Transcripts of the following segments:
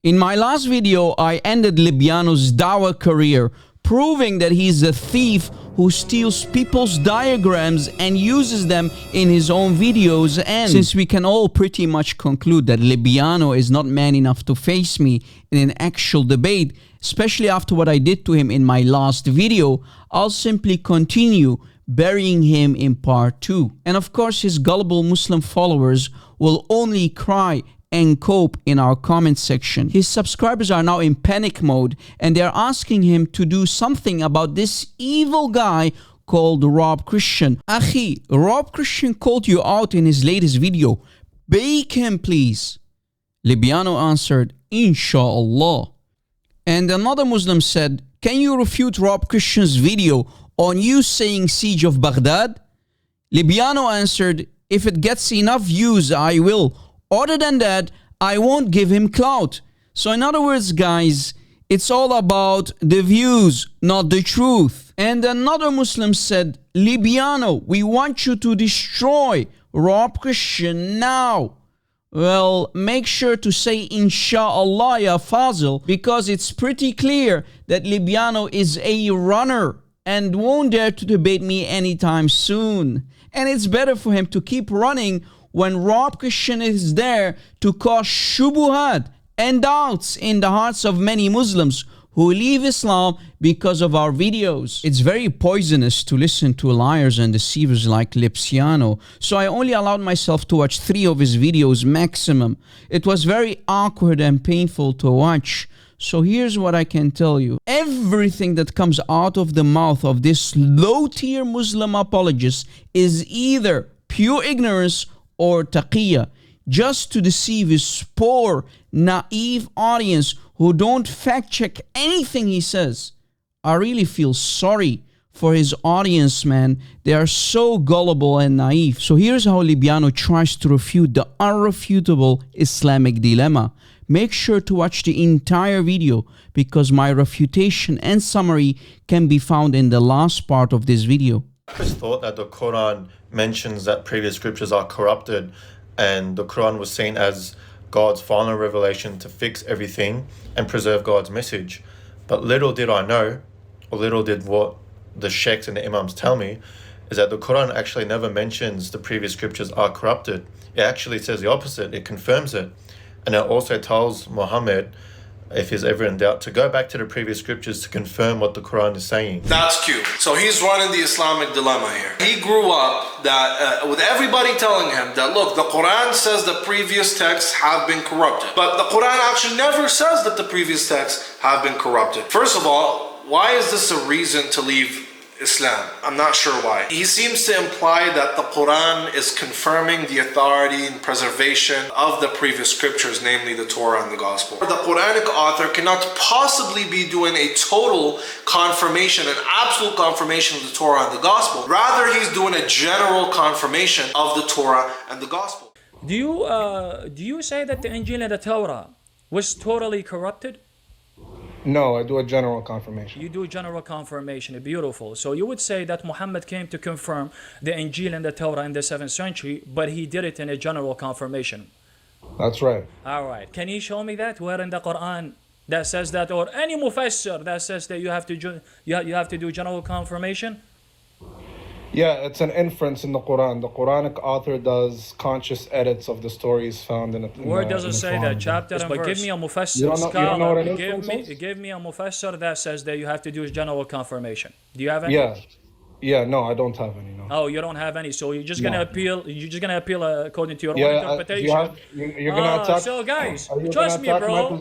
In my last video, I ended Libyano's dawah career, proving that he's a thief who steals people's diagrams and uses them in his own videos. And since we can all pretty much conclude that Libyano is not man enough to face me in an actual debate, especially after what I did to him in my last video, I'll simply continue burying him in part 2. And of course, his gullible Muslim followers will only cry and cope in our comment section. His subscribers are now in panic mode and they're asking him to do something about this evil guy called Rob Christian. Akhi, Rob Christian called you out in his latest video. Bake him, please. Libyano answered, Inshallah. And another Muslim said, can you refute Rob Christian's video on you saying siege of Baghdad? Libyano answered, if it gets enough views, I will. Other than that, I won't give him clout. So in other words, guys, it's all about the views, not the truth. And another Muslim said, Libyano, we want you to destroy Rob Christian now. Well, make sure to say Inshallah ya Fazil, because it's pretty clear that Libyano is a runner and won't dare to debate me anytime soon. And it's better for him to keep running when Rob Christian is there to cause shubuhat and doubts in the hearts of many Muslims who leave Islam because of our videos. It's very poisonous to listen to liars and deceivers like Libyano, so I only allowed myself to watch 3 of his videos maximum. It was very awkward and painful to watch. So here's what I can tell you. Everything that comes out of the mouth of this low-tier Muslim apologist is either pure ignorance or taqiyya, just to deceive his poor, naive audience who don't fact-check anything he says. I really feel sorry for his audience, man. They are so gullible and naive. So here's how Libyano tries to refute the unrefutable Islamic dilemma. Make sure to watch the entire video because my refutation and summary can be found in the last part of this video. I just thought that the Quran mentions that previous scriptures are corrupted and the Quran was seen as God's final revelation to fix everything and preserve God's message. But little did I know, or little did what the sheikhs and the imams tell me, is that the Quran actually never mentions the previous scriptures are corrupted. It actually says the opposite. It confirms it. And it also tells Muhammad, if he's ever in doubt, to go back to the previous scriptures to confirm what the Quran is saying. That's cute. So he's running the Islamic dilemma here. He grew up that with everybody telling him that, look, the Quran says the previous texts have been corrupted. But the Quran actually never says that the previous texts have been corrupted. First of all, why is this a reason to leave Islam? I'm not sure why. He seems to imply that the Quran is confirming the authority and preservation of the previous scriptures, namely the Torah and the Gospel. The Quranic author cannot possibly be doing a total confirmation, an absolute confirmation of the Torah and the Gospel. Rather, he's doing a general confirmation of the Torah and the Gospel. Do you say that the Injil and the Torah was totally corrupted? No, I do a general confirmation. You do general confirmation, beautiful. So you would say that Muhammad came to confirm the Injil and the Torah in the 7th century, but he did it in a general confirmation. That's right. All right. Can you show me that? Where in the Quran that says that, or any mufassir that says that you have to do general confirmation? Yeah, it's an inference in the Quran. The Quranic author does conscious edits of the stories found in it. Where does it say that? Chapter and verse. But give me a mufassir scholar. Give me a mufassir that says that you have to do general confirmation. Do you have any? Yeah, no, I don't have any. No. Oh, you don't have any. So you're just gonna appeal. You're just gonna appeal according to your own interpretation. You're gonna attack. So guys, trust me, bro.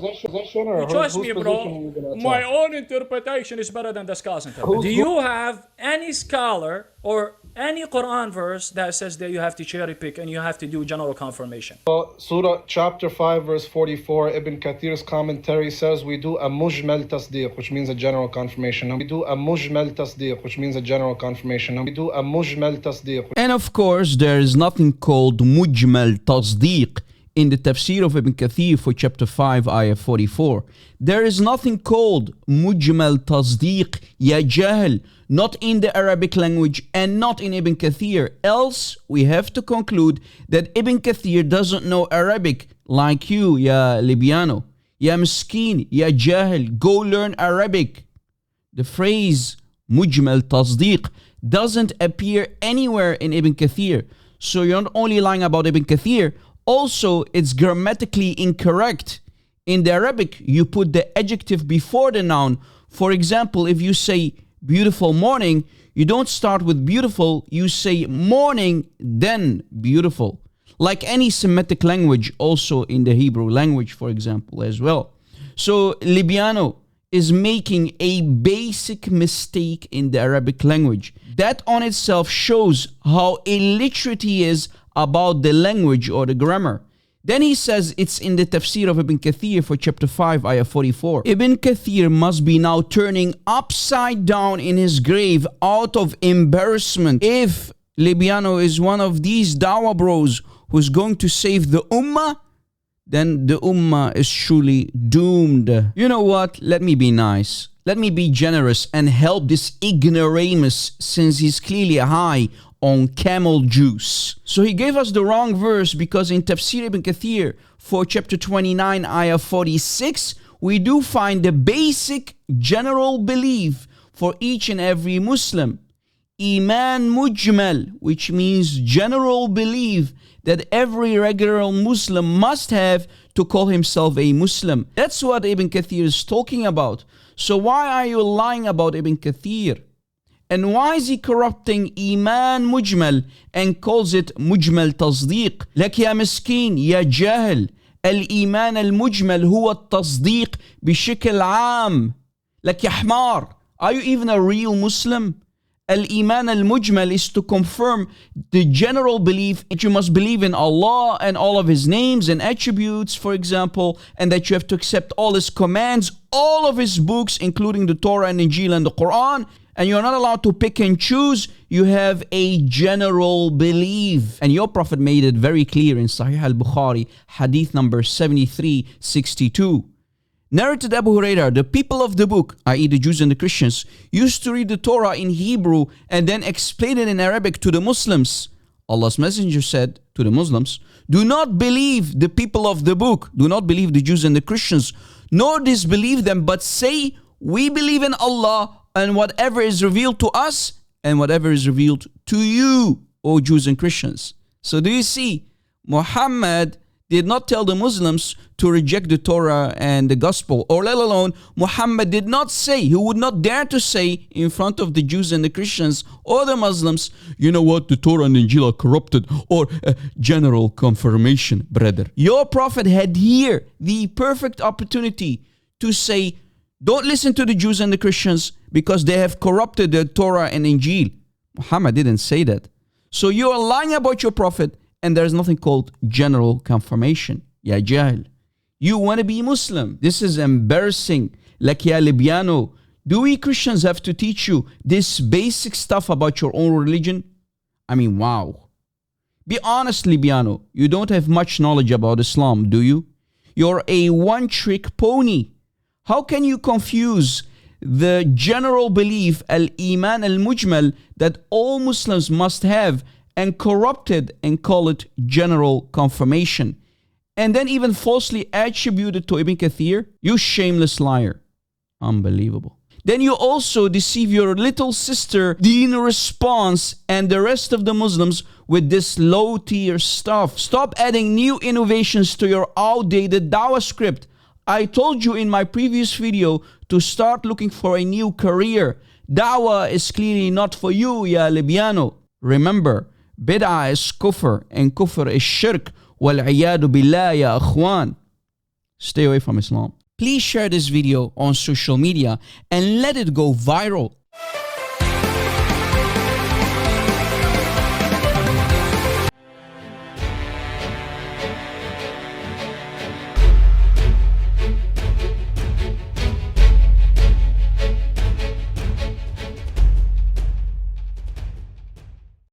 Trust me, bro. My own interpretation is better than the scholar's interpretation. Do you have any scholar or any Quran verse that says that you have to cherry pick and you have to do general confirmation? Surah chapter 5 verse 44, Ibn Kathir's commentary says we do a mujmal tasdeeq, which means a general confirmation. We do a mujmal tasdeeq, which means a general confirmation. We do a mujmal tasdeeq. And of course, there is nothing called mujmal tasdeeq in the tafsir of Ibn Kathir for chapter 5, ayah 44. There is nothing called mujmal tasdeeq, ya jahl, not in the Arabic language and not in Ibn Kathir. Else, we have to conclude that Ibn Kathir doesn't know Arabic like you, ya Libyano. Ya miskin, ya jahil, go learn Arabic. The phrase mujmal tasdiq doesn't appear anywhere in Ibn Kathir. So you're not only lying about Ibn Kathir, also it's grammatically incorrect. In the Arabic, you put the adjective before the noun. For example, if you say beautiful morning, you don't start with beautiful, you say morning, then beautiful. Like any Semitic language, also in the Hebrew language, for example, as well. So Libyano is making a basic mistake in the Arabic language. That on itself shows how illiterate he is about the language or the grammar. Then he says it's in the tafsir of Ibn Kathir for chapter 5, ayah 44. Ibn Kathir must be now turning upside down in his grave out of embarrassment. If Libyano is one of these dawah bros who's going to save the ummah, then the ummah is truly doomed. You know what? Let me be nice. Let me be generous and help this ignoramus, since he's clearly high on camel juice. So he gave us the wrong verse, because in Tafsir Ibn Kathir for chapter 29, ayah 46, we do find the basic general belief for each and every Muslim. Iman mujmal, which means general belief that every regular Muslim must have to call himself a Muslim. That's what Ibn Kathir is talking about. So why are you lying about Ibn Kathir? And why is he corrupting Iman mujmal and calls it mujmal tasdiq? Like ya miskin, ya jahil, al-Iman al-mujmal huwa al-tasdiq bishikl aam. Like ya hmar, are you even a real Muslim? Al-Iman al-Mujmal is to confirm the general belief that you must believe in Allah and all of His names and attributes, for example, and that you have to accept all His commands, all of His books, including the Torah and Injil and the Quran, and you're not allowed to pick and choose. You have a general belief. And your Prophet made it very clear in Sahih al-Bukhari, hadith number 7362. Narrated Abu Hurairah, the people of the book, i.e. the Jews and the Christians, used to read the Torah in Hebrew and then explain it in Arabic to the Muslims. Allah's Messenger said to the Muslims, do not believe the people of the book, do not believe the Jews and the Christians, nor disbelieve them, but say, we believe in Allah and whatever is revealed to us and whatever is revealed to you, O Jews and Christians. So do you see, Muhammad did not tell the Muslims to reject the Torah and the Gospel, or let alone Muhammad did not say, he would not dare to say in front of the Jews and the Christians or the Muslims, you know what, the Torah and the Injil are corrupted, or general confirmation, brother. Your Prophet had here the perfect opportunity to say, don't listen to the Jews and the Christians because they have corrupted the Torah and Injil. Muhammad didn't say that. So you are lying about your Prophet, and there's nothing called general confirmation. Ya jahil. You want to be Muslim. This is embarrassing. Like ya Libyano. Do we Christians have to teach you this basic stuff about your own religion? I mean, wow. Be honest, Libyano. You don't have much knowledge about Islam, do you? You're a one-trick pony. How can you confuse the general belief, al-Iman al-Mujmal, that all Muslims must have, and corrupt it and call it general confirmation, and then even falsely attribute it to Ibn Kathir? You shameless liar. Unbelievable. Then you also deceive your little sister, Deen Response, and the rest of the Muslims with this low-tier stuff. Stop adding new innovations to your outdated dawah script. I told you in my previous video to start looking for a new career. Dawah is clearly not for you, ya Libyano. Remember, bid'ah is kufr, and kufr is shirk. Wal-iyadu billah, ya akhwan. Stay away from Islam. Please share this video on social media and let it go viral.